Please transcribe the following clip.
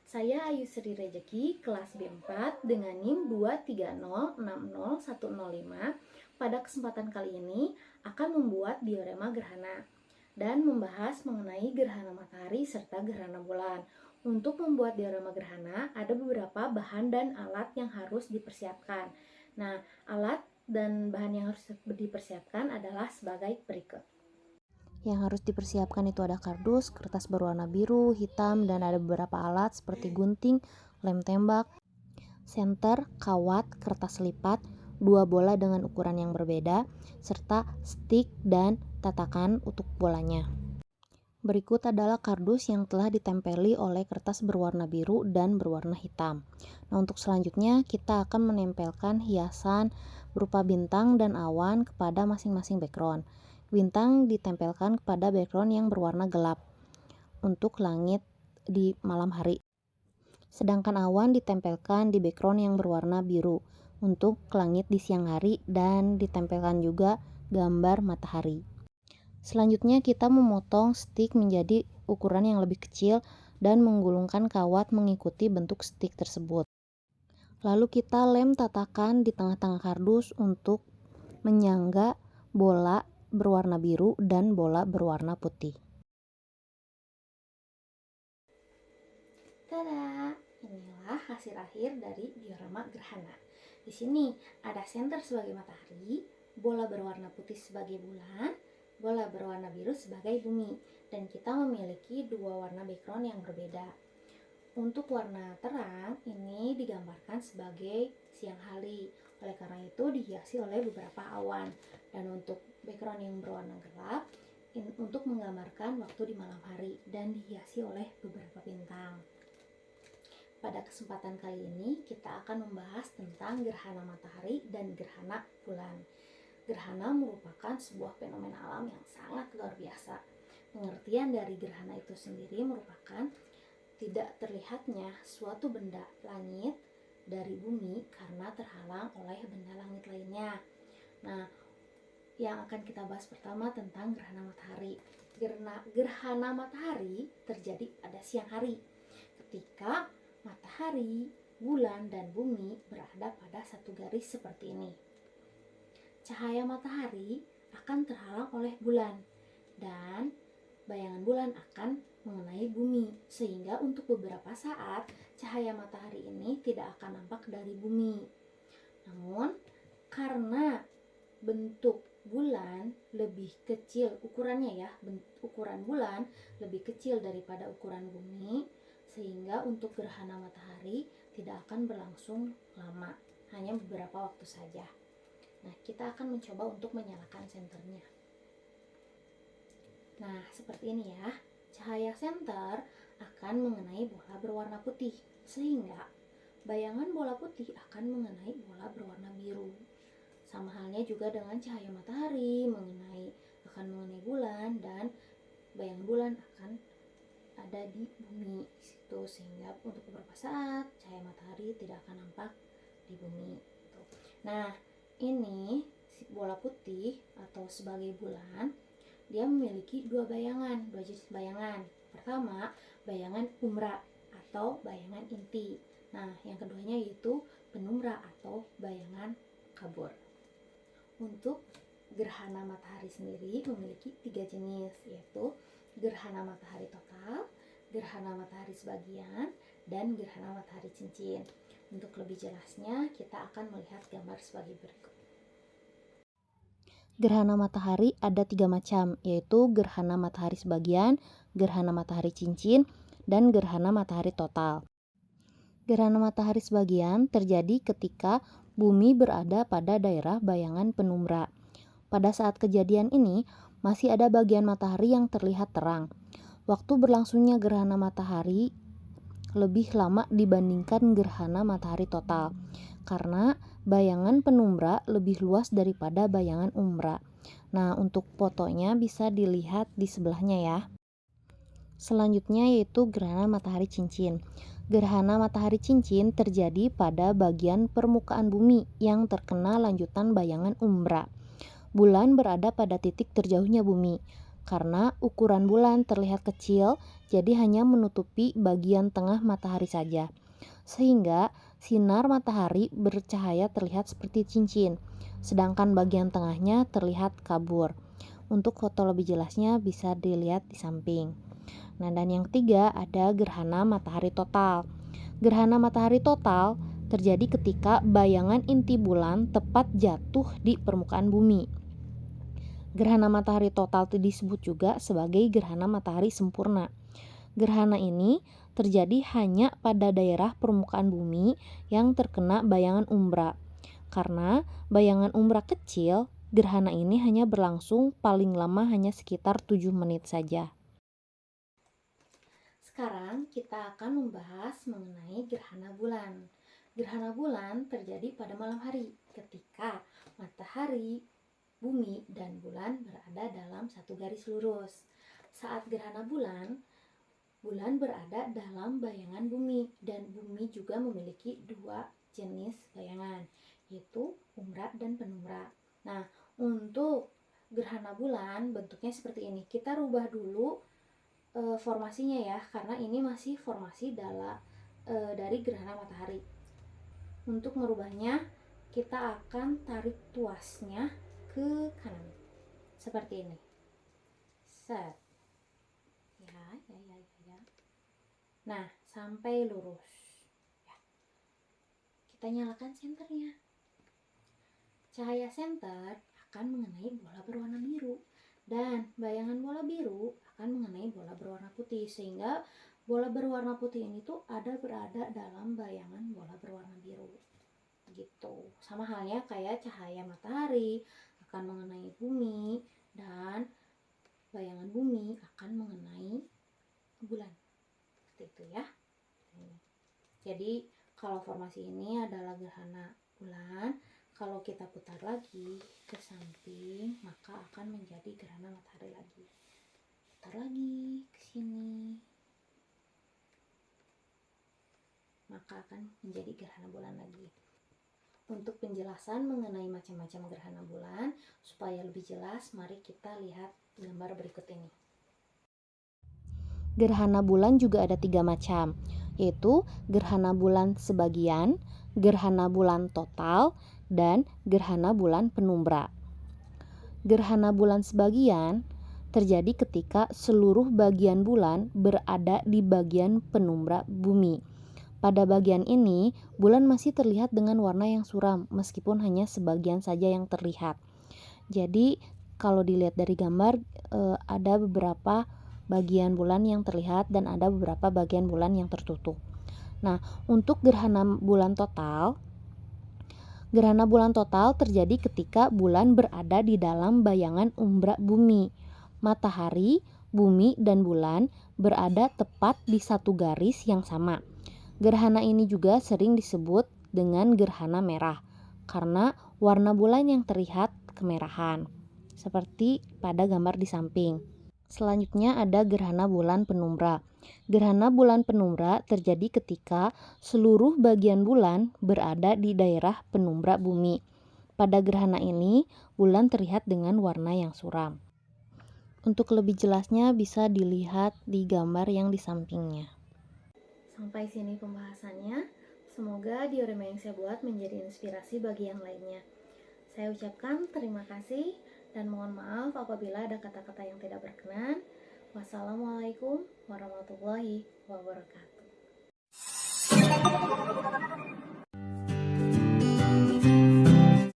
Saya Ayu Sri Rejeki, kelas B4 dengan NIM 230601005. Pada kesempatan kali ini akan membuat diorema gerhana dan membahas mengenai gerhana matahari serta gerhana bulan. Untuk membuat diorema gerhana, ada beberapa bahan dan alat yang harus dipersiapkan. Nah, alat dan bahan yang harus dipersiapkan adalah sebagai berikut. Yang harus dipersiapkan itu ada kardus, kertas berwarna biru, hitam, dan ada beberapa alat seperti gunting, lem tembak, senter, kawat, kertas lipat, 2 bola dengan ukuran yang berbeda, serta stik dan tatakan untuk bolanya. Berikut adalah kardus yang telah ditempeli oleh kertas berwarna biru dan berwarna hitam. Nah, untuk selanjutnya kita akan menempelkan hiasan berupa bintang dan awan kepada masing-masing background. Bintang ditempelkan kepada background yang berwarna gelap untuk langit di malam hari. Sedangkan awan ditempelkan di background yang berwarna biru untuk langit di siang hari dan ditempelkan juga gambar matahari. Selanjutnya kita memotong stik menjadi ukuran yang lebih kecil dan menggulungkan kawat mengikuti bentuk stik tersebut. Lalu kita lem tatakan di tengah-tengah kardus untuk menyangga bola berwarna biru dan bola berwarna putih. Tada! Inilah hasil akhir dari diorama gerhana. Di sini ada senter sebagai matahari, bola berwarna putih sebagai bulan, bola berwarna biru sebagai bumi, dan kita memiliki dua warna background yang berbeda. Untuk warna terang ini digambarkan sebagai siang hari, oleh karena itu dihiasi oleh beberapa awan. Dan untuk background yang berwarna gelap untuk menggambarkan waktu di malam hari dan dihiasi oleh beberapa bintang. Pada kesempatan kali ini kita akan membahas tentang gerhana matahari dan gerhana bulan. Gerhana merupakan sebuah fenomena alam yang sangat luar biasa. Pengertian dari gerhana itu sendiri merupakan tidak terlihatnya suatu benda langit dari bumi karena terhalang oleh benda langit lainnya. Nah, yang akan kita bahas pertama tentang gerhana matahari. Gerhana matahari terjadi pada siang hari ketika matahari, bulan, dan bumi berada pada satu garis seperti ini. Cahaya matahari akan terhalang oleh bulan dan bayangan bulan akan mengenai bumi, sehingga untuk beberapa saat cahaya matahari ini tidak akan nampak dari bumi. Namun karena bentuk bulan lebih kecil ukurannya ya, ukuran bulan lebih kecil daripada ukuran bumi, sehingga untuk gerhana matahari tidak akan berlangsung lama, hanya beberapa waktu saja. Nah, kita akan mencoba untuk menyalakan senternya. Nah, seperti ini ya. Cahaya senter akan mengenai bola berwarna putih, sehingga bayangan bola putih akan mengenai bola berwarna biru. Sama halnya juga dengan cahaya matahari akan mengenai bulan, dan bayangan bulan akan ada di bumi situ, sehingga untuk beberapa saat cahaya matahari tidak akan nampak di bumi. Nah, ini bola putih atau sebagai bulan, dia memiliki dua jenis bayangan. Pertama, bayangan umbra atau bayangan inti. Nah, yang keduanya yaitu penumbra atau bayangan kabur. Untuk gerhana matahari sendiri memiliki 3 jenis, yaitu gerhana matahari total, gerhana matahari sebagian, dan gerhana matahari cincin. Untuk lebih jelasnya, kita akan melihat gambar sebagai berikut. Gerhana matahari ada 3 macam, yaitu gerhana matahari sebagian, gerhana matahari cincin, dan gerhana matahari total. Gerhana matahari sebagian terjadi ketika bumi berada pada daerah bayangan penumbra. Pada saat kejadian ini, masih ada bagian matahari yang terlihat terang. Waktu berlangsungnya gerhana matahari lebih lama dibandingkan gerhana matahari total, karena bayangan penumbra lebih luas daripada bayangan umbra. Nah, untuk fotonya bisa dilihat di sebelahnya ya. Selanjutnya yaitu gerhana matahari cincin. Gerhana matahari cincin terjadi pada bagian permukaan bumi yang terkena lanjutan bayangan umbra. Bulan berada pada titik terjauhnya bumi. Karena ukuran bulan terlihat kecil, jadi hanya menutupi bagian tengah matahari saja. Sehingga sinar matahari bercahaya terlihat seperti cincin, sedangkan bagian tengahnya terlihat kabur. Untuk foto lebih jelasnya bisa dilihat di samping. Nah, dan yang ketiga ada gerhana matahari total. Gerhana matahari total terjadi ketika bayangan inti bulan tepat jatuh di permukaan bumi. Gerhana matahari total disebut juga sebagai gerhana matahari sempurna. Gerhana ini terjadi hanya pada daerah permukaan bumi yang terkena bayangan umbra. Karena bayangan umbra kecil, gerhana ini hanya berlangsung paling lama hanya sekitar 7 menit saja. Sekarang kita akan membahas mengenai gerhana bulan. Gerhana bulan terjadi pada malam hari ketika matahari, bumi, dan bulan berada dalam satu garis lurus. Saat gerhana bulan, bulan berada dalam bayangan bumi dan bumi juga memiliki dua jenis bayangan, yaitu umbra dan penumbra. Nah, untuk gerhana bulan bentuknya seperti ini. Kita rubah dulu formasinya ya, karena ini masih formasi dari gerhana matahari. Untuk merubahnya, kita akan tarik tuasnya ke kanan seperti ini. Set. Ya. Nah, sampai lurus. Ya. Kita nyalakan senternya. Cahaya senter akan mengenai bola berwarna biru dan bayangan bola biru akan mengenai bola berwarna putih, sehingga bola berwarna putih ini tuh berada dalam bayangan bola berwarna biru. Gitu. Sama halnya kayak cahaya matahari akan mengenai bumi dan bayangan bumi akan mengenai bulan. Seperti itu ya. Jadi kalau formasi ini adalah gerhana bulan, kalau kita putar lagi ke samping maka akan menjadi gerhana matahari lagi. Putar lagi ke sini, maka akan menjadi gerhana bulan lagi. Untuk penjelasan mengenai macam-macam gerhana bulan, supaya lebih jelas, mari kita lihat gambar berikut ini. Gerhana bulan juga ada 3 macam, yaitu gerhana bulan sebagian, gerhana bulan total, dan gerhana bulan penumbra. Gerhana bulan sebagian terjadi ketika seluruh bagian bulan berada di bagian penumbra bumi. Pada bagian ini, bulan masih terlihat dengan warna yang suram, meskipun hanya sebagian saja yang terlihat. Jadi, kalau dilihat dari gambar, ada beberapa bagian bulan yang terlihat dan ada beberapa bagian bulan yang tertutup. Nah, untuk gerhana bulan total terjadi ketika bulan berada di dalam bayangan umbra bumi. Matahari, bumi, dan bulan berada tepat di satu garis yang sama. Gerhana ini juga sering disebut dengan gerhana merah karena warna bulan yang terlihat kemerahan, seperti pada gambar di samping. Selanjutnya ada gerhana bulan penumbra. Gerhana bulan penumbra terjadi ketika seluruh bagian bulan berada di daerah penumbra bumi. Pada gerhana ini, bulan terlihat dengan warna yang suram. Untuk lebih jelasnya bisa dilihat di gambar yang di sampingnya. Sampai sini pembahasannya. Semoga diorama yang saya buat menjadi inspirasi bagi yang lainnya. Saya ucapkan terima kasih dan mohon maaf apabila ada kata-kata yang tidak berkenan. Wassalamualaikum warahmatullahi wabarakatuh.